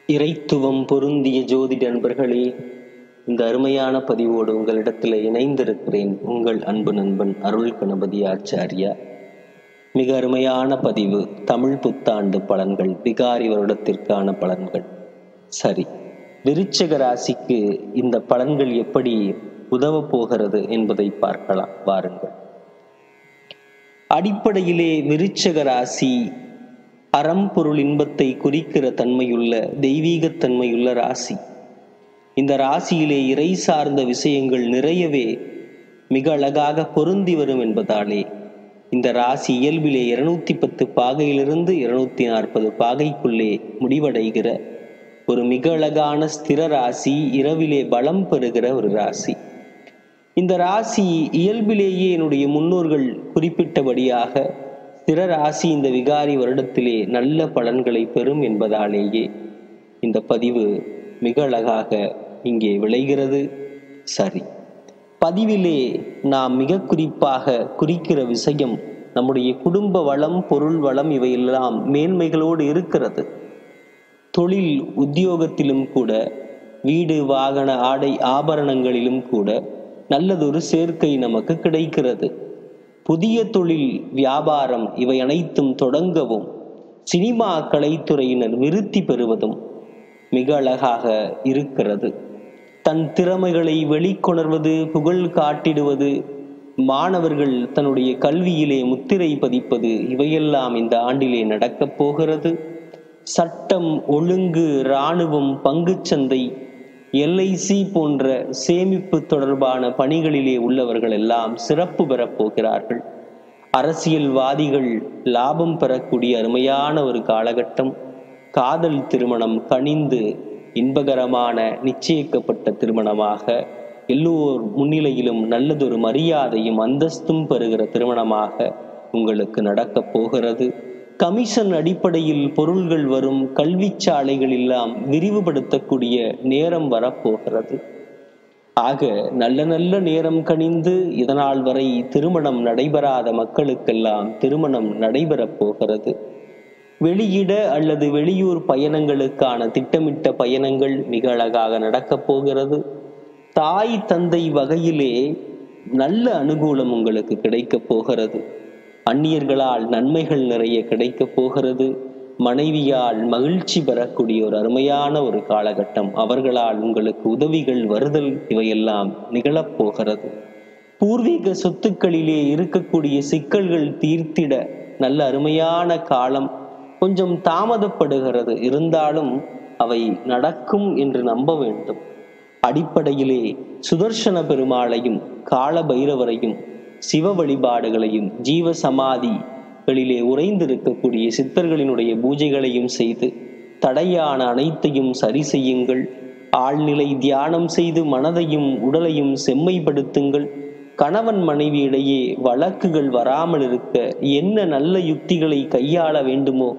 இறைத்துவம் பொருந்திய ஜோதிட நண்பர்களே, இந்த அருமையான பதிவோடு உங்களிடத்தில் இணைந்திருக்கிறேன். உங்கள் அன்பு நண்பன் அருள் கணபதி ஆச்சாரியா. மிக அருமையான பதிவு. தமிழ் புத்தாண்டு பலன்கள், விகாரி வருடத்திற்கான பலன்கள். சரி, விருச்சிக ராசிக்கு இந்த பலன்கள் எப்படி உதவ போகிறது என்பதை பார்க்கலாம். வாருங்கள். அடிப்படையிலே விருச்சிக ராசி அறம்பொருள் இன்பத்தை குறிக்கிற தன்மையுள்ள தெய்வீகத்தன்மையுள்ள ராசி. இந்த ராசியிலே இறை சார்ந்த விஷயங்கள் நிறையவே மிக அழகாக பொருந்தி வரும் என்பதாலே இந்த ராசி இயல்பிலே 210 பாகையிலிருந்து 240 பாகைக்குள்ளே முடிவடைகிற ஒரு மிக அழகான ஸ்திர ராசி, இரவிலே பலம் பெறுகிற ஒரு ராசி. இந்த ராசி இயல்பிலேயே என்னுடைய முன்னோர்கள் குறிப்பிட்டபடியாக ஸ்திர ராசி இந்த விகாரி வருடத்திலே நல்ல பலன்களை பெறும் என்பதாலேயே இந்த பதிவு மிக அழகாக இங்கே விளைகிறது. சரி, பதிவிலே நாம் மிக குறிப்பாக குறிக்கிற விஷயம் நம்முடைய குடும்ப வளம், பொருள் வளம் இவையெல்லாம் மேன்மைகளோடு இருக்கிறது. தொழில் உத்தியோகத்திலும் கூட, வீடு வாகன ஆடை ஆபரணங்களிலும் கூட நல்லதொரு சேர்க்கை நமக்கு கிடைக்கிறது. புதிய தொழில் வியாபாரம் இவை அனைத்தும் தொடங்கவும், சினிமா கலைத்துறையினர் விருத்தி பெறுவதும் மிக அழகாக இருக்கிறது. தன் திறமைகளை வெளிக்கொணர்வது, புகழ் காட்டிடுவது, மாணவர்கள் தன்னுடைய கல்வியிலே முத்திரை பதிப்பது இவையெல்லாம் இந்த ஆண்டிலே நடக்கப் போகிறது. சட்டம் ஒழுங்கு, இராணுவம், பங்குச்சந்தை, LIC போன்ற சேமிப்பு தொடர்பான பணிகளிலே உள்ளவர்கள் எல்லாம் சிறப்பு பெறப் போகிறார்கள். அரசியல்வாதிகள் லாபம் பெறக்கூடிய அருமையான ஒரு காலகட்டம். காதல் திருமணம் கனிந்து இன்பகரமான நிச்சயிக்கப்பட்ட திருமணமாக, எல்லோர் முன்னிலையிலும் நல்லதொரு மரியாதையும் அந்தஸ்தும் பெறுகிற திருமணமாக உங்களுக்கு நடக்கப் போகிறது. கமிஷன் அடிப்படையில் பொருள்கள் வரும். கல்வி சாலைகள் எல்லாம் விரிவுபடுத்தக்கூடிய நேரம் வரப்போகிறது. ஆக நல்ல நல்ல நேரம் கனிந்து இதனால் வரை திருமணம் நடைபெறாத மக்களுக்கெல்லாம் திருமணம் நடைபெறப் போகிறது. வெளியிட அல்லது வெளியூர் பயணங்களுக்கான திட்டமிட்ட பயணங்கள் மிக அழகாக நடக்கப் போகிறது. தாய் தந்தை வகையிலே நல்ல அனுகூலம் உங்களுக்கு கிடைக்கப் போகிறது. அந்நியர்களால் நன்மைகள் நிறைய கிடைக்கப் போகிறது. மனைவியால் மகிழ்ச்சி பெறக்கூடிய ஒரு அருமையான ஒரு காலகட்டம். அவர்களால் உங்களுக்கு உதவிகள் வருதல் இவையெல்லாம் நிகழப்போகிறது. பூர்வீக சொத்துக்களிலே இருக்கக்கூடிய சிக்கல்கள் தீர்த்திட நல்ல அருமையான காலம். கொஞ்சம் தாமதப்படுகிறது, இருந்தாலும் அவை நடக்கும் என்று நம்ப வேண்டும். அடிப்படையிலே சுதர்சன பெருமாளையும் கால பைரவரையும் சிவ வழிபாடுகளையும் ஜீவ சமாதிகளிலே உறைந்திருக்கக்கூடிய சித்தர்களினுடைய பூஜைகளையும் செய்து தடையான அனைத்தையும் சரி செய்யுங்கள். ஆழ்நிலை தியானம் செய்து மனதையும் உடலையும் செம்மைப்படுத்துங்கள். கணவன் மனைவி இடையே வழக்குகள் வராமல் இருக்க என்ன நல்ல யுக்திகளை கையாள வேண்டுமோ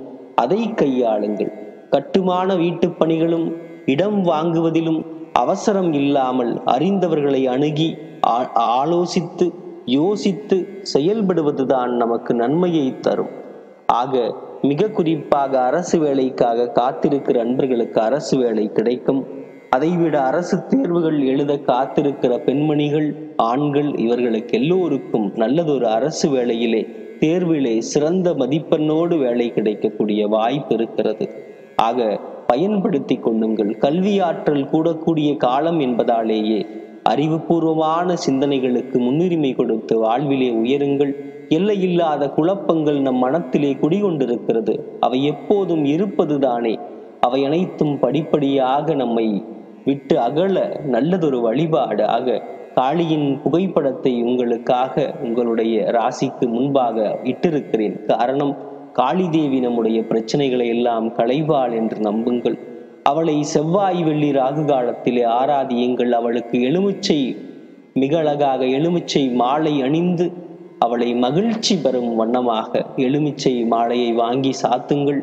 அதை கையாளுங்கள். கட்டுமான வீட்டு பணிகளும் இடம் வாங்குவதிலும் அவசரம் இல்லாமல் அறிந்தவர்களை அணுகி ஆலோசித்து யோசித்து செயல்படுவதுதான் நமக்கு நன்மையை தரும். ஆக மிக குறிப்பாக அரசு வேலைக்காக காத்திருக்கிற அன்பர்களுக்கு அரசு வேலை கிடைக்கும். அதைவிட அரசு தேர்வுகள் எழுத காத்திருக்கிற பெண்மணிகள், ஆண்கள் இவர்களுக்கு எல்லோருக்கும் நல்லதொரு அரசு வேலையிலே தேர்விலே சிறந்த மதிப்பெண்ணோடு வேலை கிடைக்கக்கூடிய வாய்ப்பு இருக்கிறது. ஆக பயன்படுத்தி கொள்ளுங்கள். கல்வியாற்றல் கூடக்கூடிய காலம் என்பதாலேயே அறிவுபூர்வமான சிந்தனைகளுக்கு முன்னுரிமை கொடுத்து வாழ்விலே உயருங்கள். எல்லையில்லாத குழப்பங்கள் நம் மனத்திலே குடிகொண்டிருக்கிறது. அவை எப்போதும் இருப்பதுதானே. அவை அனைத்தும் படிப்படியாக நம்மை விட்டு அகல நல்லதொரு வழிபாடு. ஆக காளியின் புகைப்படத்தை உங்களுக்காக உங்களுடைய ராசிக்கு முன்பாக இட்டிருக்கிறேன். காரணம், காளி தேவி நம்முடைய பிரச்சனைகளை எல்லாம் களைவாள் என்று நம்புங்கள். அவளை செவ்வாய் வெள்ளி ராகு காலத்திலே ஆராதியுங்கள். அவளுக்கு எலுமிச்சை மிக அழகாக எலுமிச்சை மாலை அணிந்து அவளை மகிழ்ச்சி பெறும் வண்ணமாக எலுமிச்சை மாலையை வாங்கி சாத்துங்கள்.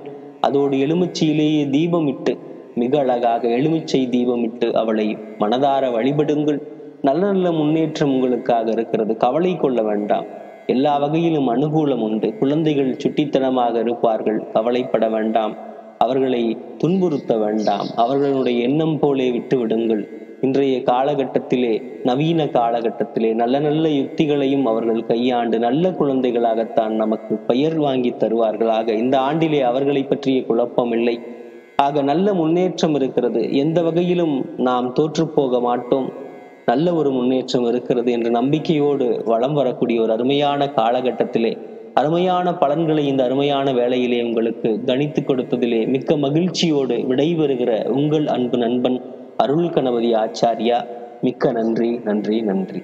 அதோடு எலுமிச்சையிலேயே தீபமிட்டு மிக அழகாக எலுமிச்சை தீபமிட்டு அவளை மனதார வழிபடுங்கள். நல்ல நல்ல முன்னேற்றம் உங்களுக்காக இருக்கிறது. கவலை கொள்ள வேண்டாம். எல்லா வகையிலும் அனுகூலம் உண்டு. குழந்தைகள் சுட்டித்தனமாக இருப்பார்கள், கவலைப்பட வேண்டாம். அவர்களை துன்புறுத்த வேண்டாம். அவர்களுடைய எண்ணம் போலே விட்டு விடுங்கள். இன்றைய காலகட்டத்திலே, நவீன காலகட்டத்திலே நல்ல நல்ல யுக்திகளையும் அவர்கள் கையாண்டு நல்ல குழந்தைகளாகத்தான் நமக்கு பெயர் வாங்கி தருவார்களாக. இந்த ஆண்டிலே அவர்களை பற்றிய குழப்பம் இல்லை. ஆக நல்ல முன்னேற்றம் இருக்கிறது. எந்த வகையிலும் நாம் தோற்று போக மாட்டோம். நல்ல ஒரு முன்னேற்றம் இருக்கிறது என்ற நம்பிக்கையோடு வளம் வரக்கூடிய ஒரு அருமையான காலகட்டத்திலே அருமையான பலன்களை இந்த அருமையான வேளையிலே உங்களுக்கு கணித்து கொடுத்ததிலே மிக்க மகிழ்ச்சியோடு விடைபெறுகிற உங்கள் அன்பு நண்பன் அருள் கணபதி ஆச்சாரியா. மிக்க நன்றி, நன்றி, நன்றி.